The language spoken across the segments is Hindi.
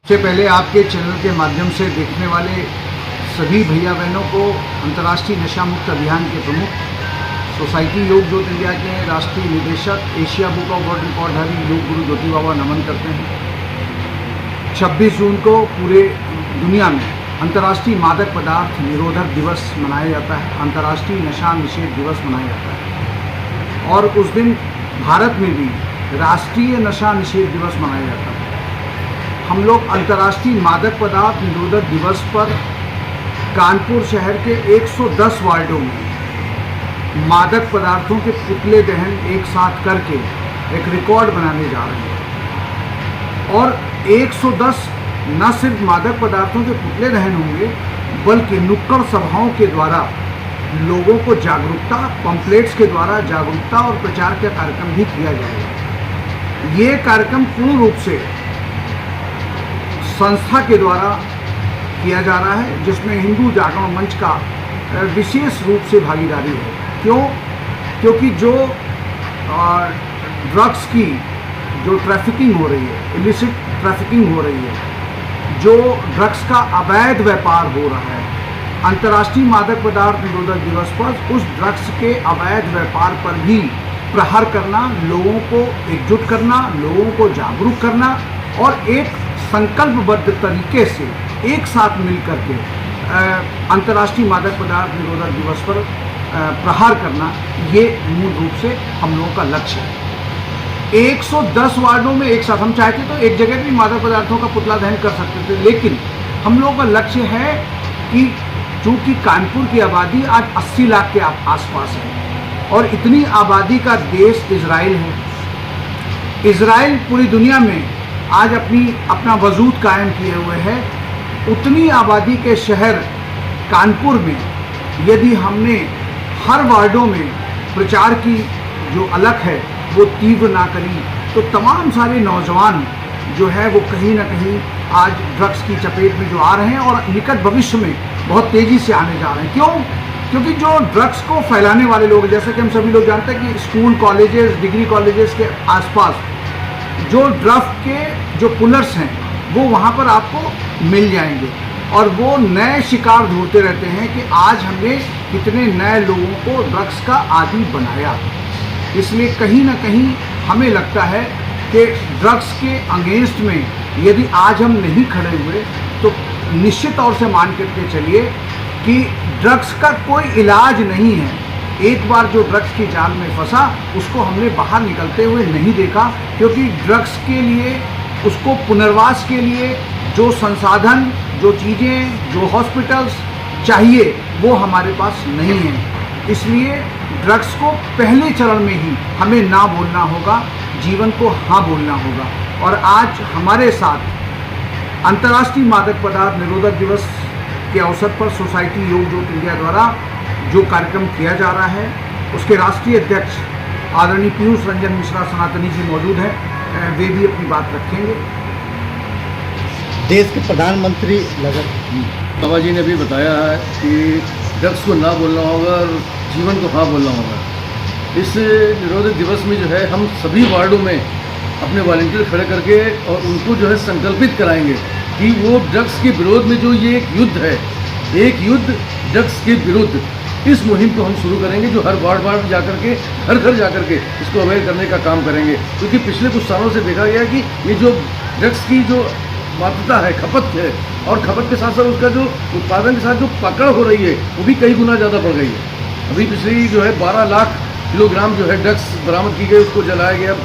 सबसे पहले आपके चैनल के माध्यम से देखने वाले सभी भैया बहनों को अंतर्राष्ट्रीय नशा मुक्त अभियान के प्रमुख सोसाइटी योग ज्योत इंडिया के राष्ट्रीय निदेशक Asia book of world रिकॉर्डधारी yoga guru ज्योति बाबा नमन करते हैं। 26 जून को पूरे दुनिया में अंतर्राष्ट्रीय मादक पदार्थ निरोधक दिवस मनाया जाता है, अंतर्राष्ट्रीय नशा निषेध दिवस मनाया जाता है और उस दिन भारत में भी राष्ट्रीय नशा निषेध दिवस मनाया जाता है। हम लोग अंतर्राष्ट्रीय मादक पदार्थ निरोधक दिवस पर कानपुर शहर के 110 वार्डों में मादक पदार्थों के पुतले दहन एक साथ करके एक रिकॉर्ड बनाने जा रहे हैं और 110 न सिर्फ मादक पदार्थों के पुतले दहन होंगे बल्कि नुक्कड़ सभाओं के द्वारा लोगों को जागरूकता, पंपलेट्स के द्वारा जागरूकता और प्रचार का कार्यक्रम भी किया जाएगा। ये कार्यक्रम पूर्ण रूप से संस्था के द्वारा किया जा रहा है जिसमें हिंदू जागरण मंच का विशेष रूप से भागीदारी है। क्योंकि जो ड्रग्स की जो ट्रैफिकिंग हो रही है, इलिसिट ट्रैफिकिंग हो रही है, जो ड्रग्स का अवैध व्यापार हो रहा है, अंतर्राष्ट्रीय मादक पदार्थ निरोधक दिवस पर उस ड्रग्स के अवैध व्यापार पर भी प्रहार करना, लोगों को एकजुट करना, लोगों को जागरूक करना और एक संकल्पबद्ध तरीके से एक साथ मिलकर के अंतर्राष्ट्रीय मादक पदार्थ निरोधक दिवस पर प्रहार करना, ये मूल रूप से हम लोगों का लक्ष्य है। 110 वार्डों में एक साथ हम चाहते तो एक जगह भी मादक पदार्थों का पुतला दहन कर सकते थे, लेकिन हम लोगों का लक्ष्य है कि चूँकि कानपुर की आबादी आज 80 लाख के आसपास है और इतनी आबादी का देश इजराइल है। इजराइल पूरी दुनिया में आज अपना वजूद कायम किए हुए है। उतनी आबादी के शहर कानपुर में यदि हमने हर वार्डों में प्रचार की जो अलख है वो तीव्र ना करी तो तमाम सारे नौजवान जो है वो कहीं ना कहीं आज ड्रग्स की चपेट में जो आ रहे हैं और निकट भविष्य में बहुत तेज़ी से आने जा रहे हैं। क्यों? क्योंकि जो ड्रग्स को फैलाने वाले लोग, जैसे कि हम सभी लोग जानते हैं कि स्कूल, कॉलेजेस, डिग्री कॉलेजेस के आसपास जो ड्रग्स के जो पुलर्स हैं वो वहाँ पर आपको मिल जाएंगे और वो नए शिकार ढूंढते रहते हैं कि आज हमने कितने नए लोगों को ड्रग्स का आदी बनाया। इसलिए कहीं ना कहीं हमें लगता है कि ड्रग्स के अगेंस्ट में यदि आज हम नहीं खड़े हुए तो निश्चित तौर से मान करके चलिए कि ड्रग्स का कोई इलाज नहीं है। एक बार जो ड्रग्स की जाल में फंसा उसको हमने बाहर निकलते हुए नहीं देखा, क्योंकि ड्रग्स के लिए, उसको पुनर्वास के लिए जो संसाधन, जो चीज़ें, जो हॉस्पिटल्स चाहिए वो हमारे पास नहीं है। इसलिए ड्रग्स को पहले चरण में ही हमें ना बोलना होगा, जीवन को हाँ बोलना होगा। और आज हमारे साथ अंतर्राष्ट्रीय मादक पदार्थ निरोधक दिवस के अवसर पर सोसाइटी योग ज्योत इंडिया द्वारा जो कार्यक्रम किया जा रहा है उसके राष्ट्रीय अध्यक्ष आदरणीय पीयूष रंजन मिश्रा सनातनी जी मौजूद हैं, वे भी अपनी बात रखेंगे। देश के प्रधानमंत्री बाबा जी ने भी बताया है कि ड्रग्स को ना बोलना होगा और जीवन को हाँ बोलना होगा। इस निरोधक दिवस में जो है हम सभी वार्डों में अपने वॉलंटियर खड़े करके और उनको जो है संकल्पित कराएंगे कि वो ड्रग्स के विरोध में जो ये एक युद्ध है, एक युद्ध ड्रग्स के विरुद्ध, इस मुहिम को हम शुरू करेंगे जो हर वार्ड जाकर के, हर घर जाकर के इसको अवेयर करने का काम करेंगे। क्योंकि पिछले कुछ सालों से देखा गया कि ये जो ड्रग्स की जो मात्रा है, खपत है, और खपत के साथ साथ उसका जो उत्पादन के साथ जो पकड़ हो रही है वो भी कई गुना ज़्यादा बढ़ गई है। अभी पिछली जो है 12 लाख किलोग्राम जो है ड्रग्स बरामद की गई, उसको जलाया गया,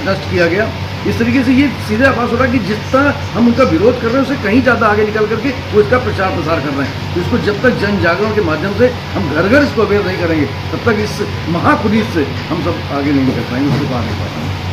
नष्ट किया गया। इस तरीके से ये सीधे आभास हो रहा है कि जितना हम उनका विरोध कर रहे हैं उससे कहीं ज़्यादा आगे निकल करके वो इसका प्रचार प्रसार कर रहे हैं। तो इसको जब तक जन जागरण के माध्यम से हम घर घर इसको अवेयर नहीं करेंगे तब तक इस महापुलिस से हम सब आगे नहीं निकल पाएंगे, उसको पार नहीं पाएंगे।